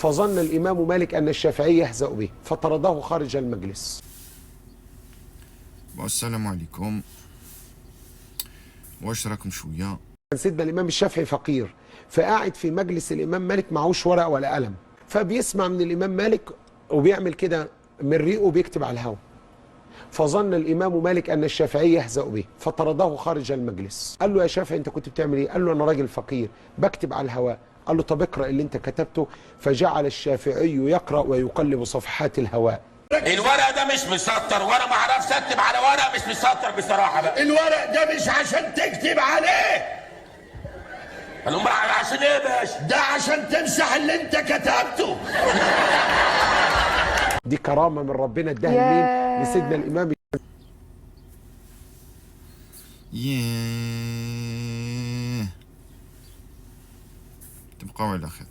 فظن الإمام مالك أن الشافعي يهزأ به فطرده خارج المجلس. السلام عليكم، واش راكم شويه؟ كان سيدنا الإمام الشافعي فقير، فقاعد في مجلس الإمام مالك معهوش ورقة ولا قلم، فبيسمع من الإمام مالك وبيعمل كده من ريقه بيكتب على الهوا. فظن الإمام مالك أن الشافعي يهزأ به فطرده خارج المجلس. قال له يا شافعي أنت كنت بتعمل إيه؟ قال له أنا راجل فقير بكتب على الهواء. قال له طب اقرأ اللي أنت كتبته. فجعل الشافعي يقرأ ويقلب صفحات الهواء. الورق ده مش مسطر وانا ما اعرفش اكتب على ورق مش مسطر بصراحه بقى. الورق ده مش عشان تكتب عليه، امال عشان ايه يا باشا؟ ده عشان تمسح اللي انت كتبته. دي كرامة من ربنا اداها لمين؟ لسيدنا الإمام. ياه، تبقوا على خير.